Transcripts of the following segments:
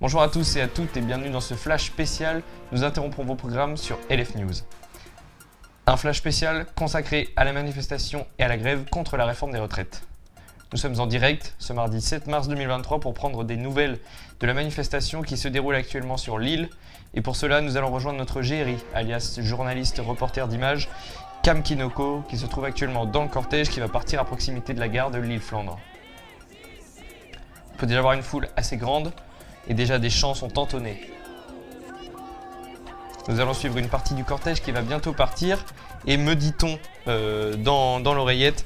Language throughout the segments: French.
Bonjour à tous et à toutes et bienvenue dans ce flash spécial. Nous interrompons vos programmes sur LF News. Un flash spécial consacré à la manifestation et à la grève contre la réforme des retraites. Nous sommes en direct ce mardi 7 mars 2023 pour prendre des nouvelles de la manifestation qui se déroule actuellement sur l'île. Et pour cela, nous allons rejoindre notre GRI, alias journaliste reporter d'images, Cam Kinoko, qui se trouve actuellement dans le cortège qui va partir à proximité de la gare de l'île Flandre. On peut déjà voir une foule assez grande et déjà des chants sont entonnés. Nous allons suivre une partie du cortège qui va bientôt partir et me dit-on dans l'oreillette,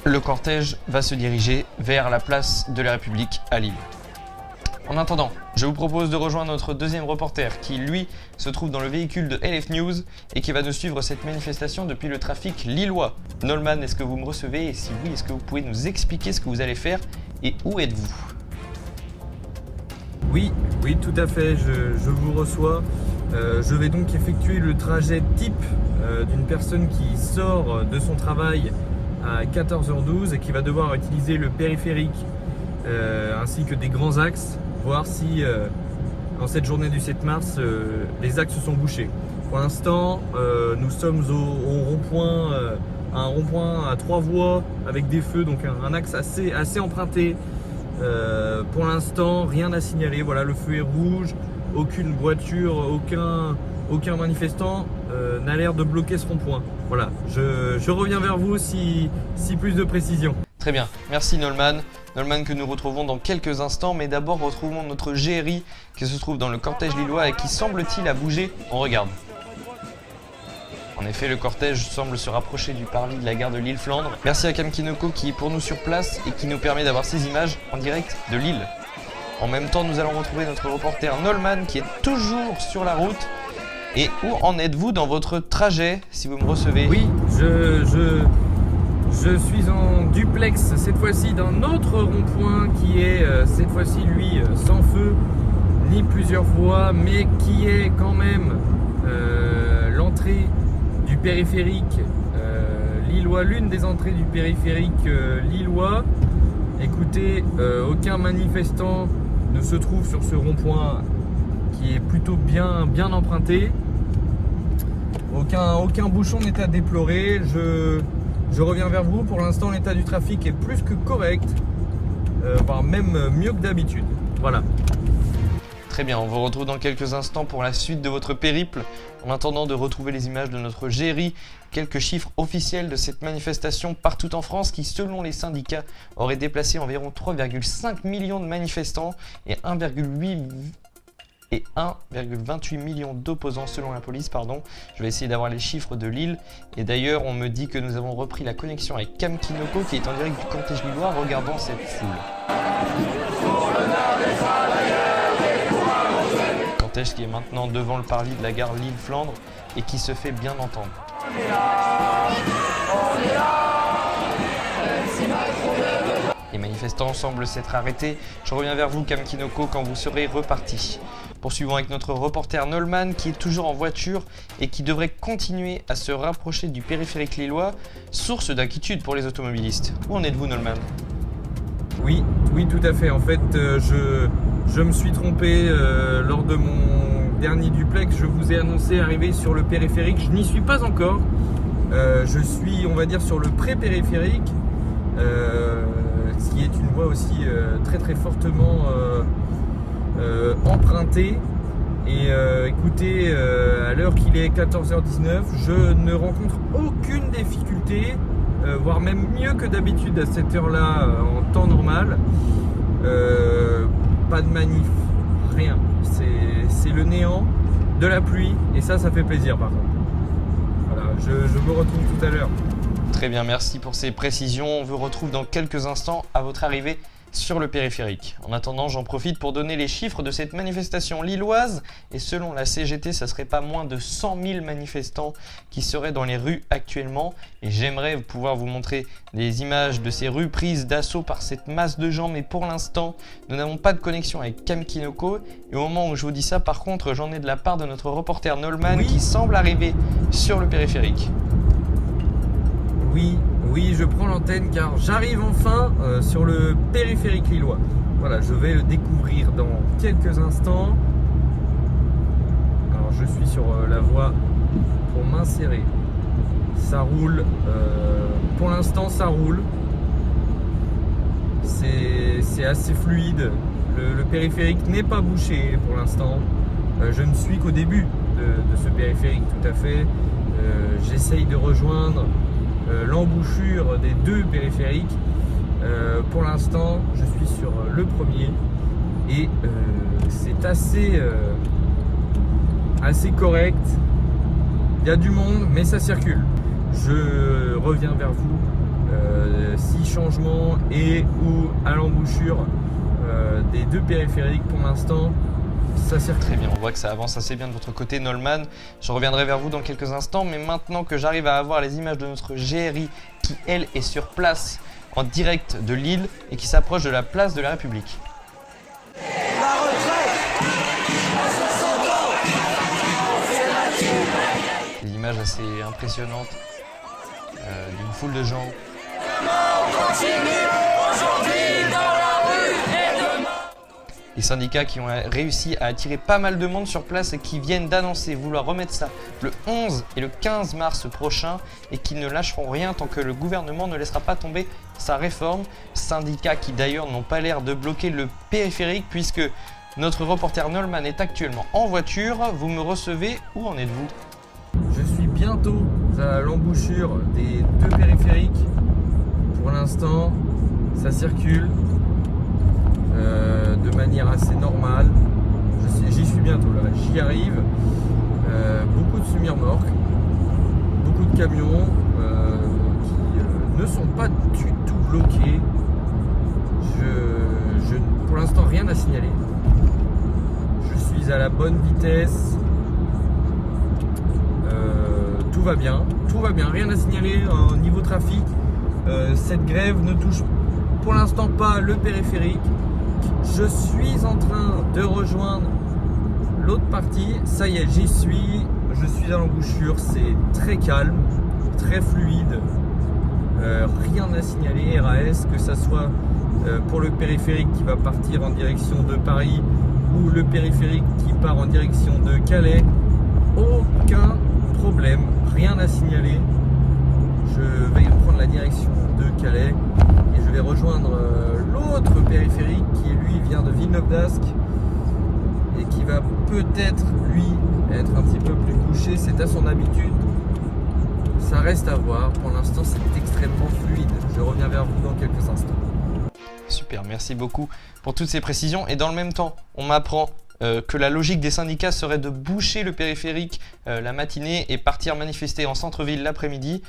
le cortège va se diriger vers la place de la République à Lille. En attendant, je vous propose de rejoindre notre deuxième reporter qui, lui, se trouve dans le véhicule de LF News et qui va nous suivre cette manifestation depuis le trafic lillois. Nolman, est-ce que vous me recevez? Et si oui, est-ce que vous pouvez nous expliquer ce que vous allez faire et où êtes-vous? Oui, tout à fait, je vous reçois. Je vais donc effectuer le trajet type d'une personne qui sort de son travail à 14h12 et qui va devoir utiliser le périphérique ainsi que des grands axes, voir si en cette journée du 7 mars les axes sont bouchés. Pour l'instant, nous sommes au rond-point, un rond-point à 3 voies avec des feux, donc un axe assez emprunté. Pour l'instant, rien à signaler. Voilà, le feu est rouge, aucune voiture, aucun manifestant n'a l'air de bloquer ce rond-point. Voilà, je reviens vers vous si plus de précision. Très bien, merci Nolman. Nolman que nous retrouvons dans quelques instants, mais d'abord retrouvons notre GRI qui se trouve dans le cortège lillois et qui semble-t-il a bougé. On regarde. En effet, le cortège semble se rapprocher du parvis de la gare de l'île Flandre. Merci à Cam Kinoko qui est pour nous sur place et qui nous permet d'avoir ces images en direct de Lille. En même temps, nous allons retrouver notre reporter Nolman qui est toujours sur la route. Et où en êtes-vous dans votre trajet, si vous me recevez? Oui, je suis en duplex, cette fois-ci d'un autre rond-point qui est cette fois-ci lui sans feu, ni plusieurs voies, mais qui est quand même l'entrée du périphérique lillois, l'une des entrées du périphérique lillois. Écoutez, aucun manifestant ne se trouve sur ce rond-point qui est plutôt bien emprunté. Aucun bouchon n'est à déplorer. Je reviens vers vous. Pour l'instant, l'état du trafic est plus que correct, voire même mieux que d'habitude. Voilà. Très bien, on vous retrouve dans quelques instants pour la suite de votre périple. En attendant de retrouver les images de notre GRI, quelques chiffres officiels de cette manifestation partout en France qui, selon les syndicats, aurait déplacé environ 3,5 millions de manifestants et 1,28 millions d'opposants selon la police. Je vais essayer d'avoir les chiffres de Lille. Et d'ailleurs, on me dit que nous avons repris la connexion avec Cam Kinoko qui est en direct du cortège lillois. Regardons cette foule. Cortège qui est maintenant devant le parvis de la gare Lille Flandre et qui se fait bien entendre. Les manifestants semblent s'être arrêtés. Je reviens vers vous, Cam Kinoko, quand vous serez reparti. Poursuivons avec notre reporter Nolman qui est toujours en voiture et qui devrait continuer à se rapprocher du périphérique lillois, source d'inquiétude pour les automobilistes. Où en êtes-vous, Nolman? Oui, tout à fait. En fait, je me suis trompé lors de mon dernier duplex. Je vous ai annoncé arriver sur le périphérique. Je n'y suis pas encore. Je suis, on va dire, sur le pré-périphérique, ce qui est une voie aussi très fortement empruntée. Et écoutez, à l'heure qu'il est 14h19, je ne rencontre aucune difficulté, voire même mieux que d'habitude à cette heure-là en temps normal. Pas de manif, rien. C'est le néant, de la pluie, et ça fait plaisir par contre. Voilà, je vous retrouve tout à l'heure. Très bien, merci pour ces précisions. On vous retrouve dans quelques instants à votre arrivée sur le périphérique. En attendant, j'en profite pour donner les chiffres de cette manifestation lilloise. Et selon la CGT, ça serait pas moins de 100 000 manifestants qui seraient dans les rues actuellement. Et j'aimerais pouvoir vous montrer des images de ces rues prises d'assaut par cette masse de gens. Mais pour l'instant, nous n'avons pas de connexion avec Cam Kinoko. Et au moment où je vous dis ça, par contre, j'en ai de la part de notre reporter Nolman qui semble arriver sur le périphérique. Oui, je prends l'antenne car j'arrive enfin sur le périphérique lillois. Voilà, je vais le découvrir dans quelques instants. Alors je suis sur la voie pour m'insérer. Ça roule, pour l'instant ça roule. C'est assez fluide. Le périphérique n'est pas bouché pour l'instant. Je ne suis qu'au début de ce périphérique, tout à fait. J'essaye de rejoindre l'embouchure des deux périphériques. Pour l'instant, je suis sur le premier et c'est assez correct. Il y a du monde, mais ça circule. Je reviens vers vous si changement et ou à l'embouchure des deux périphériques. Pour l'instant, ça circule. Très bien, on voit que ça avance assez bien de votre côté, Nolman. Je reviendrai vers vous dans quelques instants, mais maintenant que j'arrive à avoir les images de notre GRI qui, elle, est sur place en direct de Lille et qui s'approche de la place de la République. Des images assez impressionnantes d'une foule de gens. Les syndicats qui ont réussi à attirer pas mal de monde sur place et qui viennent d'annoncer vouloir remettre ça le 11 et le 15 mars prochain et qui ne lâcheront rien tant que le gouvernement ne laissera pas tomber sa réforme. Syndicats qui d'ailleurs n'ont pas l'air de bloquer le périphérique puisque notre reporter Nolman est actuellement en voiture. Vous me recevez, où en êtes-vous ? Je suis bientôt à l'embouchure des deux périphériques. Pour l'instant, ça circule de manière assez normale. J'y suis bientôt là, j'y arrive. Beaucoup de semi-remorques, beaucoup de camions qui ne sont pas du tout bloqués. Pour l'instant, rien à signaler. Je suis à la bonne vitesse. Tout va bien, rien à signaler au niveau trafic. Cette grève ne touche pour l'instant pas le périphérique. Je suis en train de rejoindre l'autre partie. Ça y est, j'y suis. Je suis à l'embouchure. C'est très calme, très fluide. Rien à signaler. RAS, que ça soit pour le périphérique qui va partir en direction de Paris ou le périphérique qui part en direction de Calais. Aucun problème, rien à signaler. Je vais prendre la direction de Calais et je vais rejoindre l'autre périphérique qui lui vient de Villeneuve-d'Ascq et qui va peut-être lui être un petit peu plus bouché. C'est à son habitude, ça reste à voir. Pour l'instant, c'est extrêmement fluide. Je reviens vers vous dans quelques instants. Super, merci beaucoup pour toutes ces précisions. Et dans le même temps, on m'apprend que la logique des syndicats serait de boucher le périphérique la matinée et partir manifester en centre-ville l'après-midi,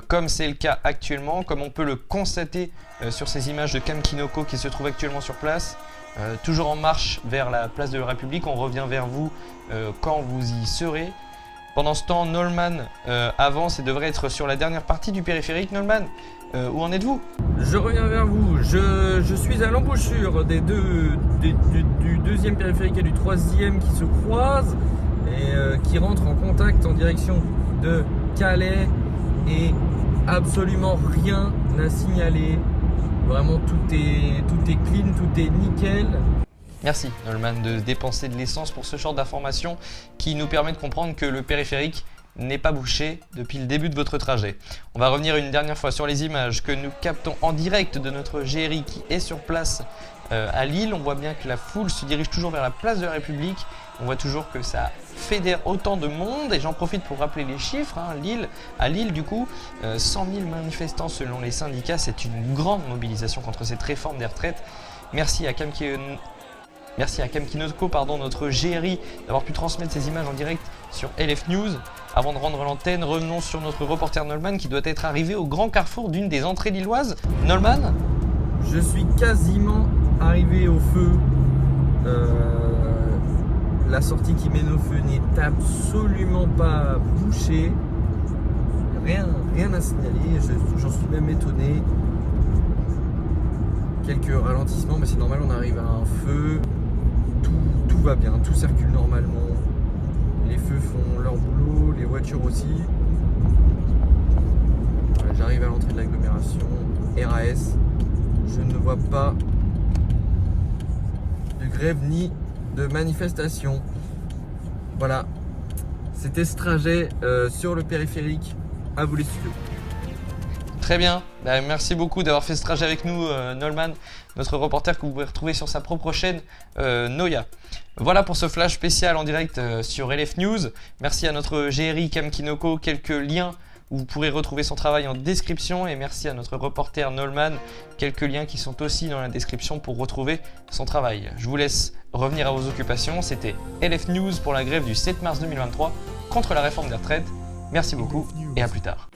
comme c'est le cas actuellement, comme on peut le constater sur ces images de Cam Kinoko qui se trouve actuellement sur place. Toujours en marche vers la place de la République, on revient vers vous quand vous y serez. Pendant ce temps, Nolman avance et devrait être sur la dernière partie du périphérique. Nolman, où en êtes-vous ? Je reviens vers vous. Je suis à l'embouchure du deuxième périphérique et du troisième qui se croisent et qui rentrent en contact en direction de Calais et absolument rien à signaler. Vraiment, tout est clean, tout est nickel. Merci Nolman de dépenser de l'essence pour ce genre d'informations qui nous permet de comprendre que le périphérique n'est pas bouché depuis le début de votre trajet. On va revenir une dernière fois sur les images que nous captons en direct de notre GRI qui est sur place à Lille. On voit bien que la foule se dirige toujours vers la place de la République. On voit toujours que ça fédère autant de monde et j'en profite pour rappeler les chiffres. À Lille du coup, 100 000 manifestants selon les syndicats. C'est une grande mobilisation contre cette réforme des retraites. Merci à Cam Kinoko, notre GRI, d'avoir pu transmettre ces images en direct sur LF News. Avant de rendre l'antenne, revenons sur notre reporter Nolman qui doit être arrivé au grand carrefour d'une des entrées lilloises. Nolman ? Je suis quasiment arrivé au feu. La sortie qui mène au feu n'est absolument pas bouchée. Rien à signaler, j'en suis même étonné. Quelques ralentissements, mais c'est normal, on arrive à un feu. Tout va bien, tout circule normalement. Les feux font leur boulot, les voitures aussi. Voilà, j'arrive à l'entrée de l'agglomération. RAS, je ne vois pas grève ni de manifestation. Voilà, c'était ce trajet sur le périphérique. À vous les studios. Très bien, merci beaucoup d'avoir fait ce trajet avec nous, Nolman, notre reporter que vous pouvez retrouver sur sa propre chaîne Noya. Voilà pour ce flash spécial en direct sur LF News. Merci à notre GRI Cam Kinoko, quelques liens où vous pourrez retrouver son travail en description, et merci à notre reporter Nolman, quelques liens qui sont aussi dans la description pour retrouver son travail. Je vous laisse revenir à vos occupations. C'était LF News pour la grève du 7 mars 2023 contre la réforme des retraites. Merci beaucoup et à plus tard.